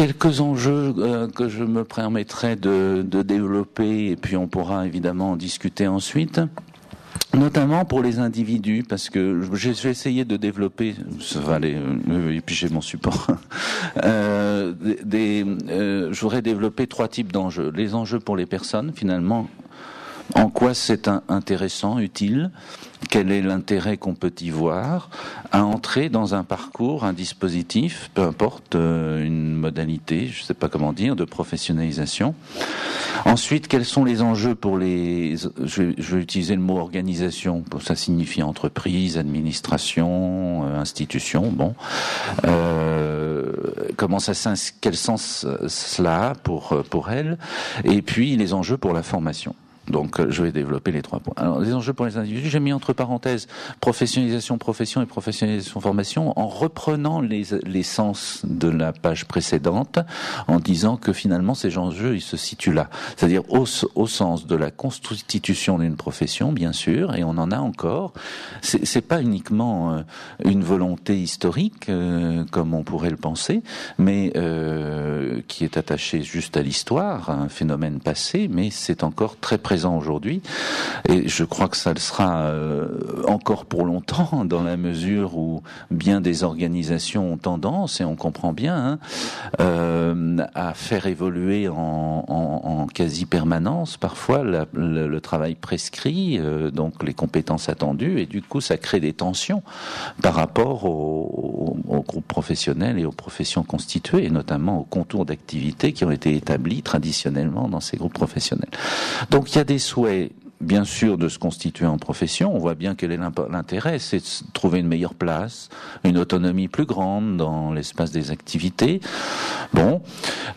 Quelques enjeux que je me permettrai de développer, et puis on pourra évidemment en discuter ensuite. Notamment pour les individus, parce que je vais essayer de développer, ça va aller, et puis j'ai mon support. Je voudrais développer 3 types d'enjeux. Les enjeux pour les personnes, finalement, en quoi c'est intéressant, utile, quel est l'intérêt qu'on peut y voir à entrer dans un parcours, un dispositif, peu importe, une modalité, je ne sais pas comment dire, de professionnalisation. Ensuite, quels sont les enjeux pour les... Je vais utiliser le mot organisation, ça signifie entreprise, administration, institution, bon. Quel sens cela a pour elle? Et puis, les enjeux pour la formation. Donc, je vais développer les 3 points. Alors, les enjeux pour les individus, j'ai mis entre parenthèses professionnalisation, profession et professionnalisation, formation, en reprenant les sens de la page précédente, en disant que finalement, ces enjeux, ils se situent là. C'est-à-dire au sens de la constitution d'une profession, bien sûr, et on en a encore. C'est pas uniquement une volonté historique, comme on pourrait le penser, mais qui est attachée juste à l'histoire, à un phénomène passé, mais c'est encore très présent aujourd'hui, et je crois que ça le sera encore pour longtemps, dans la mesure où bien des organisations ont tendance, et on comprend bien, à faire évoluer en quasi-permanence parfois le travail prescrit, donc les compétences attendues, et du coup ça crée des tensions par rapport aux groupes professionnels et aux professions constituées, et notamment aux contours d'activité qui ont été établis traditionnellement dans ces groupes professionnels. Donc il y a des souhaits, bien sûr, de se constituer en profession. On voit bien quel est l'intérêt, c'est de trouver une meilleure place, une autonomie plus grande dans l'espace des activités. Bon,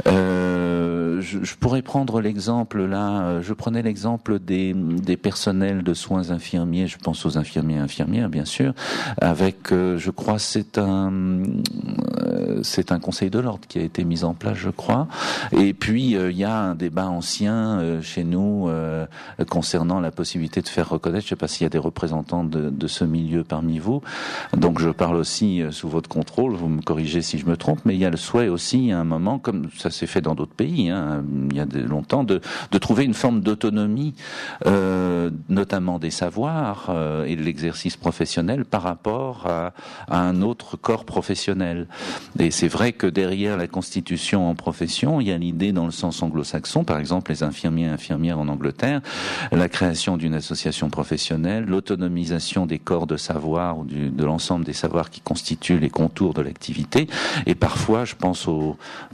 je pourrais prendre l'exemple là, je prenais l'exemple des personnels de soins infirmiers, je pense aux infirmiers et infirmières, bien sûr, avec, je crois, c'est un conseil de l'ordre qui a été mis en place, je crois. Et puis, il y a un débat ancien chez nous concernant la possibilité de faire reconnaître, je ne sais pas s'il y a des représentants de ce milieu parmi vous, donc je parle aussi sous votre contrôle, vous me corrigez si je me trompe, mais il y a le souhait aussi à un moment, comme ça s'est fait dans d'autres pays, il y a longtemps, de trouver une forme d'autonomie, notamment des savoirs et de l'exercice professionnel par rapport à un autre corps professionnel. Et c'est vrai que derrière la constitution en profession, il y a l'idée dans le sens anglo-saxon, par exemple les infirmiers et infirmières en Angleterre, la création d'une association professionnelle, l'autonomisation des corps de savoir ou de l'ensemble des savoirs qui constituent les contours de l'activité. Et parfois, je pense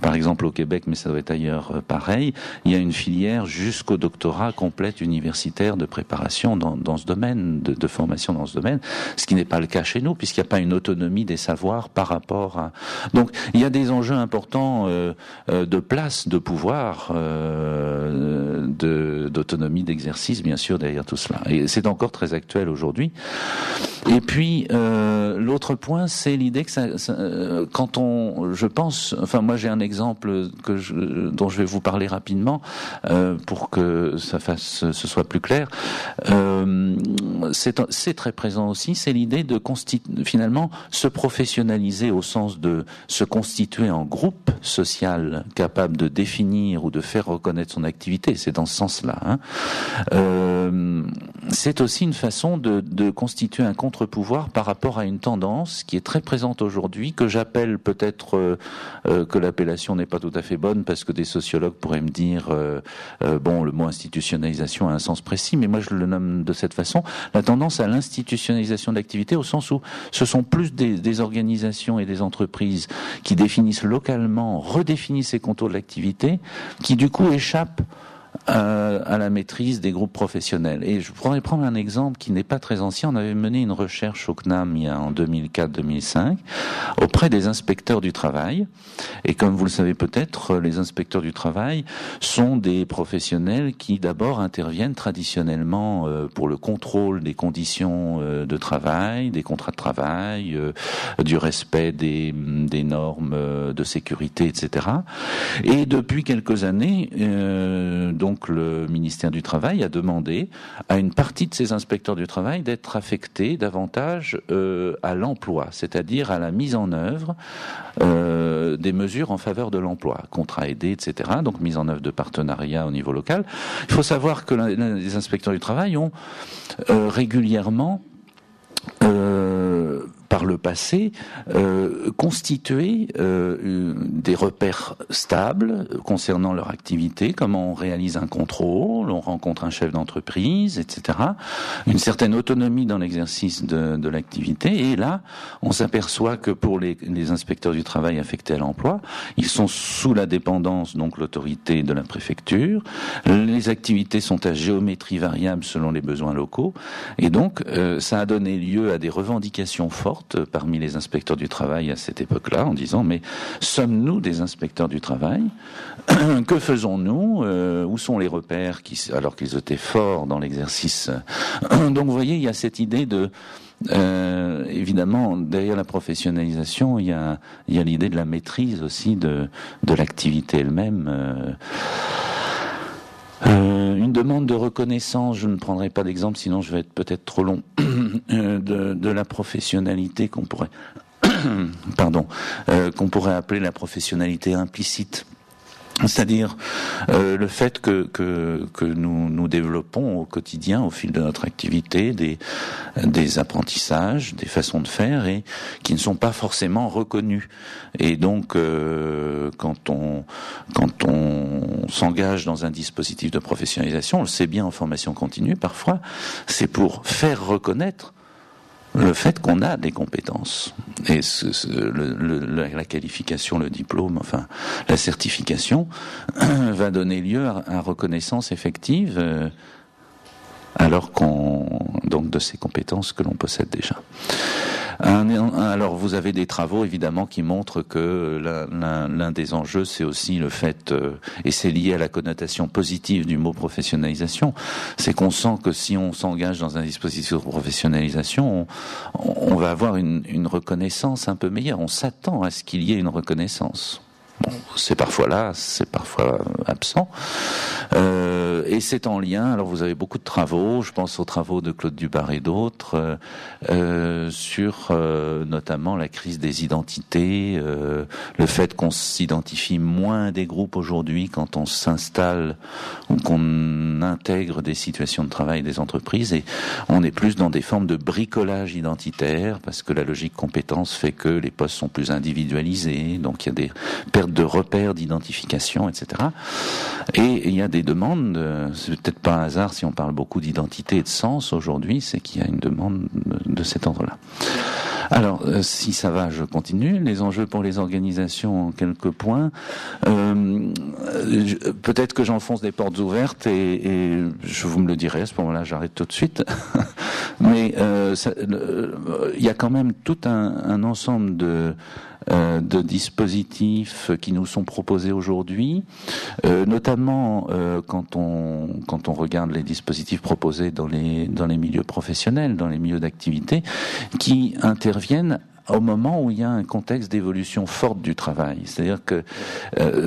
par exemple au Québec, mais ça doit être ailleurs pareil, il y a une filière jusqu'au doctorat complète universitaire de préparation dans ce domaine, de formation dans ce domaine, ce qui n'est pas le cas chez nous, puisqu'il n'y a pas une autonomie des savoirs par rapport à... Donc, il y a des enjeux importants de place, de pouvoir, d'autonomie d'exercice, bien sûr, derrière tout cela. Et c'est encore très actuel aujourd'hui. Et puis, l'autre point, c'est l'idée que je pense, enfin, moi j'ai un exemple dont je vais vous parler rapidement, pour que ce soit plus clair. C'est très présent aussi, c'est l'idée de finalement se professionnaliser au sens de se constituer en groupe social capable de définir ou de faire reconnaître son activité. C'est dans ce sens-là. C'est aussi une façon de constituer un contre-pouvoir par rapport à une tendance qui est très présente aujourd'hui, que j'appelle peut-être que l'appellation n'est pas tout à fait bonne, parce que des sociologues pourraient me dire le mot institutionnalisation a un sens précis, mais moi je le nomme de cette façon, la tendance à l'institutionnalisation de l'activité, au sens où ce sont plus des organisations et des entreprises qui définissent localement, redéfinissent les contours de l'activité, qui du coup échappent à la maîtrise des groupes professionnels. Et je pourrais prendre un exemple qui n'est pas très ancien. On avait mené une recherche au CNAM en 2004-2005 auprès des inspecteurs du travail. Et comme vous le savez peut-être, les inspecteurs du travail sont des professionnels qui d'abord interviennent traditionnellement pour le contrôle des conditions de travail, des contrats de travail, du respect des normes de sécurité, etc. Et depuis quelques années, donc le ministère du Travail a demandé à une partie de ces inspecteurs du travail d'être affectés davantage à l'emploi, c'est-à-dire à la mise en œuvre des mesures en faveur de l'emploi, contrats aidés, etc. Donc mise en œuvre de partenariats au niveau local. Il faut savoir que les inspecteurs du travail ont régulièrement par le passé, constituer des repères stables concernant leur activité, comment on réalise un contrôle, on rencontre un chef d'entreprise, etc. Une certaine autonomie dans l'exercice de l'activité. Et là, on s'aperçoit que pour les inspecteurs du travail affectés à l'emploi, ils sont sous la dépendance, donc l'autorité de la préfecture. Les activités sont à géométrie variable selon les besoins locaux. Et donc, ça a donné lieu à des revendications fortes parmi les inspecteurs du travail à cette époque-là, en disant mais sommes-nous des inspecteurs du travail? Que faisons-nous? Où sont les repères alors qu'ils étaient forts dans l'exercice? Donc vous voyez, il y a cette idée de évidemment, derrière la professionnalisation, il y a l'idée de la maîtrise aussi de l'activité elle-même. Une demande de reconnaissance, je ne prendrai pas d'exemple, sinon je vais être peut-être trop long, de la professionnalité qu'on pourrait, qu'on pourrait appeler la professionnalité implicite. C'est-à-dire le fait que nous développons au quotidien, au fil de notre activité, des apprentissages, des façons de faire et qui ne sont pas forcément reconnus. Et donc quand on s'engage dans un dispositif de professionnalisation, on le sait bien en formation continue parfois, c'est pour faire reconnaître le fait qu'on a des compétences et la qualification, le diplôme, enfin la certification va donner lieu à reconnaissance effective alors donc de ces compétences que l'on possède déjà. Alors vous avez des travaux évidemment qui montrent que l'un des enjeux c'est aussi le fait, et c'est lié à la connotation positive du mot professionnalisation, c'est qu'on sent que si on s'engage dans un dispositif de professionnalisation, on va avoir une reconnaissance un peu meilleure, on s'attend à ce qu'il y ait une reconnaissance. Bon, c'est parfois là, c'est parfois absent. Et c'est en lien, alors vous avez beaucoup de travaux, je pense aux travaux de Claude Dubar et d'autres, sur notamment la crise des identités, le fait qu'on s'identifie moins à des groupes aujourd'hui quand on s'installe ou qu'on intègre des situations de travail des entreprises, et on est plus dans des formes de bricolage identitaire, parce que la logique compétence fait que les postes sont plus individualisés, donc il y a des pertes de repères, d'identification, etc. Et il y a des demandes, c'est peut-être pas un hasard si on parle beaucoup d'identité et de sens aujourd'hui, c'est qu'il y a une demande de cet ordre-là. Alors, si ça va, je continue. Les enjeux pour les organisations en quelques points. Peut-être que j'enfonce des portes ouvertes et vous me le direz, à ce moment-là, j'arrête tout de suite. Mais il y a quand même tout un ensemble de dispositifs qui nous sont proposés aujourd'hui, notamment quand on regarde les dispositifs proposés dans les milieux professionnels, dans les milieux d'activité, qui interviennent au moment où il y a un contexte d'évolution forte du travail. C'est-à-dire que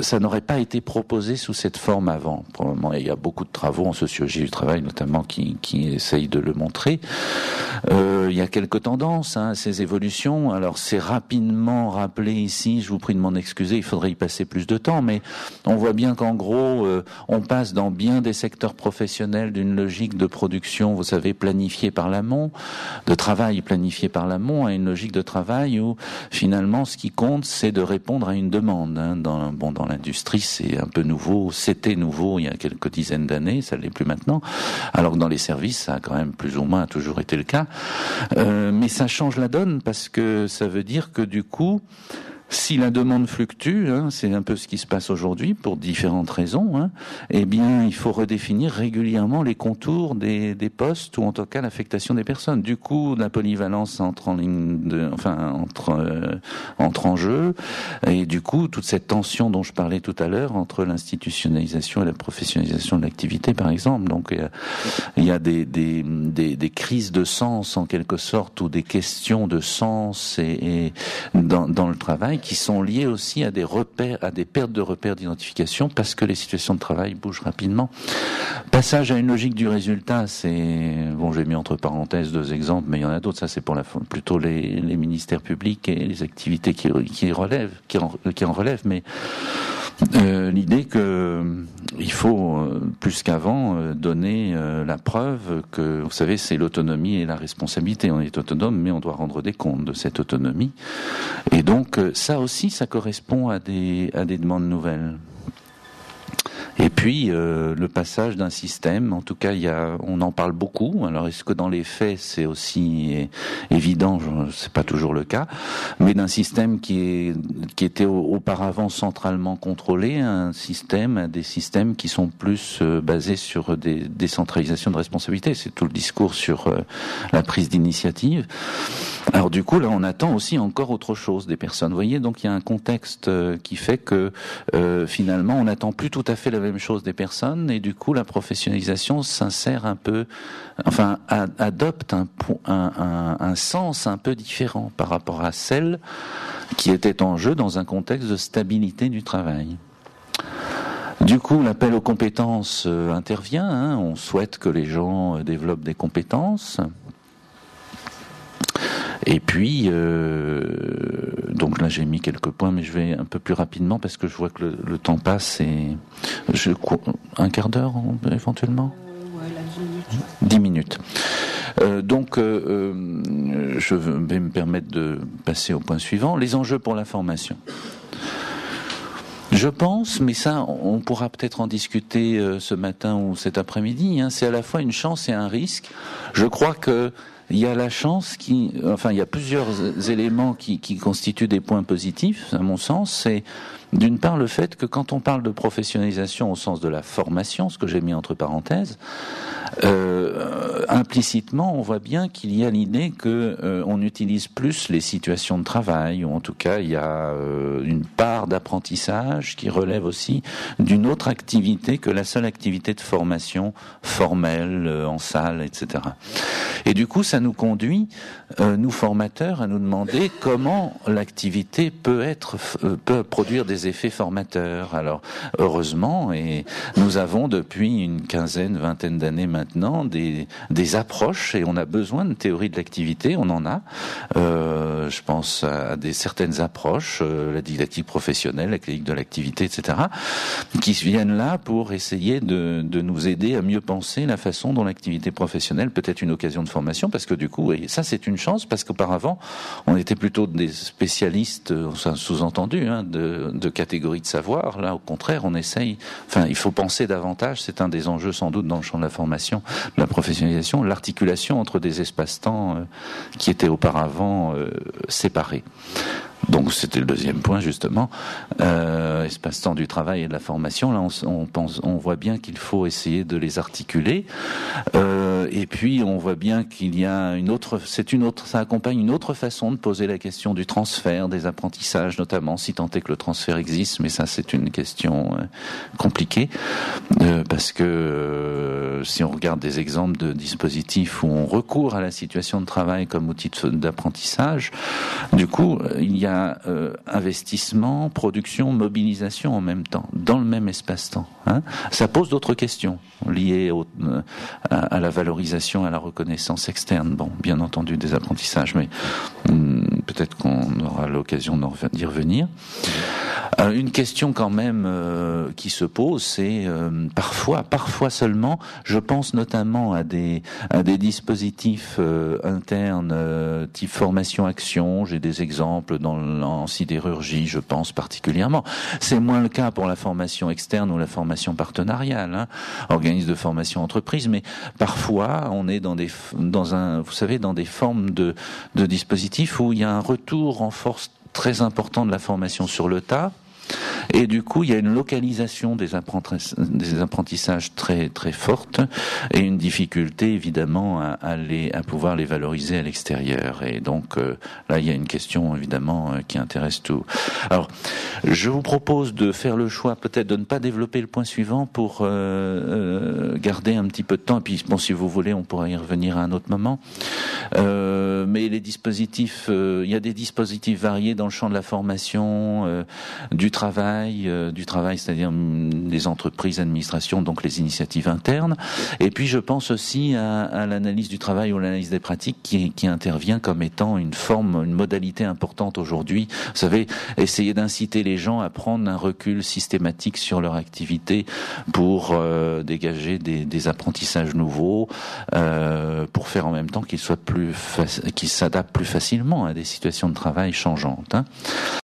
ça n'aurait pas été proposé sous cette forme avant. Probablement, il y a beaucoup de travaux en sociologie du travail, notamment, qui essayent de le montrer. Il y a quelques tendances à ces évolutions. Alors, c'est rapidement rappelé ici, je vous prie de m'en excuser, il faudrait y passer plus de temps, mais on voit bien qu'en gros, on passe dans bien des secteurs professionnels d'une logique de production, vous savez, planifiée par l'amont, de travail planifié par l'amont, à une logique de travail où finalement ce qui compte c'est de répondre à une demande. Dans l'industrie c'est un peu nouveau, c'était nouveau il y a quelques dizaines d'années, ça l'est plus maintenant, alors que dans les services ça a quand même plus ou moins toujours été le cas, mais ça change la donne parce que ça veut dire que du coup si la demande fluctue, c'est un peu ce qui se passe aujourd'hui pour différentes raisons, eh bien, il faut redéfinir régulièrement les contours des postes ou en tout cas l'affectation des personnes. Du coup, la polyvalence entre en jeu et du coup, toute cette tension dont je parlais tout à l'heure entre l'institutionnalisation et la professionnalisation de l'activité, par exemple. Donc, il y a des crises de sens en quelque sorte ou des questions de sens et dans le travail qui sont liées aussi à des repères, à des pertes de repères d'identification, parce que les situations de travail bougent rapidement. Passage à une logique du résultat, c'est, bon, j'ai mis entre parenthèses 2 exemples, mais il y en a d'autres. Ça, c'est pour plutôt les ministères publics et les activités qui en relèvent, mais l'idée que il faut plus qu'avant donner la preuve que, vous savez, c'est l'autonomie et la responsabilité. On est autonome, mais on doit rendre des comptes de cette autonomie. Et donc ça aussi, ça correspond à des demandes nouvelles. Et puis le passage d'un système, en tout cas, on en parle beaucoup. Alors, est-ce que dans les faits c'est aussi évident? C'est pas toujours le cas, mais d'un système qui était auparavant centralement contrôlé, à des systèmes qui sont plus basés sur des décentralisations de responsabilité. C'est tout le discours sur la prise d'initiative. Alors du coup, là, on attend aussi encore autre chose des personnes. Vous voyez, donc il y a un contexte qui fait que finalement, on n'attend plus tout à fait la même chose des personnes, et du coup, la professionnalisation s'insère un peu, enfin, adopte un sens un peu différent par rapport à celle qui était en jeu dans un contexte de stabilité du travail. Du coup, l'appel aux compétences intervient. On souhaite que les gens développent des compétences. Et puis, donc là j'ai mis quelques points, mais je vais un peu plus rapidement parce que je vois que le temps passe et un quart d'heure éventuellement. Ouais, là, 10 minutes. Donc, je vais me permettre de passer au point suivant, les enjeux pour la formation. Je pense, mais ça, on pourra peut-être en discuter ce matin ou cet après-midi, c'est à la fois une chance et un risque. Je crois que il y a la chance il y a plusieurs éléments qui constituent des points positifs, à mon sens. C'est d'une part le fait que quand on parle de professionnalisation au sens de la formation, ce que j'ai mis entre parenthèses, implicitement, on voit bien qu'il y a l'idée que on utilise plus les situations de travail, ou en tout cas, il y a une part d'apprentissage qui relève aussi d'une autre activité que la seule activité de formation formelle, en salle, etc. Et du coup, ça nous conduit, nous formateurs, à nous demander comment l'activité peut produire des effets formateurs. Alors, heureusement, et nous avons depuis une vingtaine d'années maintenant des approches, et on a besoin de théorie de l'activité, on en a. Je pense à certaines approches, la didactique professionnelle, la clinique de l'activité, etc., qui viennent là pour essayer de nous aider à mieux penser la façon dont l'activité professionnelle peut être une occasion de formation, parce que du coup, et ça c'est une chance, parce qu'auparavant, on était plutôt des spécialistes, sous-entendu, de catégories de savoir. Là, au contraire, on essaye, il faut penser davantage, c'est un des enjeux sans doute dans le champ de la formation, de la professionnalisation, l'articulation entre des espaces-temps qui étaient auparavant séparés. Donc c'était le deuxième point justement, espace-temps du travail et de la formation. Là, on voit bien qu'il faut essayer de les articuler. Et puis on voit bien qu'il y a ça accompagne une autre façon de poser la question du transfert des apprentissages, notamment, si tant est que le transfert existe. Mais ça, c'est une question compliquée parce que si on regarde des exemples de dispositifs où on recourt à la situation de travail comme outil d'apprentissage, du coup, il y a investissement, production, mobilisation en même temps, dans le même espace-temps. Ça pose d'autres questions liées à la valorisation, à la reconnaissance externe. Bon, bien entendu des apprentissages, mais peut-être qu'on aura l'occasion d'y revenir. Une question quand même qui se pose, c'est parfois seulement, je pense notamment à des dispositifs internes type formation-action. J'ai des exemples en sidérurgie, je pense particulièrement. C'est moins le cas pour la formation externe ou la formation partenariale, organisme de formation entreprise, mais parfois on est dans des formes de dispositifs où il y a un retour en force très important de la formation sur le tas. Et du coup, il y a une localisation des apprentissages très très forte et une difficulté évidemment à pouvoir les valoriser à l'extérieur. Et donc là, il y a une question évidemment qui intéresse tout. Alors, je vous propose de faire le choix peut-être de ne pas développer le point suivant pour garder un petit peu de temps. Et puis, bon, si vous voulez, on pourra y revenir à un autre moment. Mais les dispositifs, il y a des dispositifs variés dans le champ de la formation, du travail, c'est-à-dire les entreprises, administrations, donc les initiatives internes. Et puis je pense aussi à l'analyse du travail ou l'analyse des pratiques qui intervient comme étant une modalité importante aujourd'hui. Vous savez, essayer d'inciter les gens à prendre un recul systématique sur leur activité pour dégager des apprentissages nouveaux, pour faire en même temps qu'ils s'adaptent plus facilement à des situations de travail changeantes.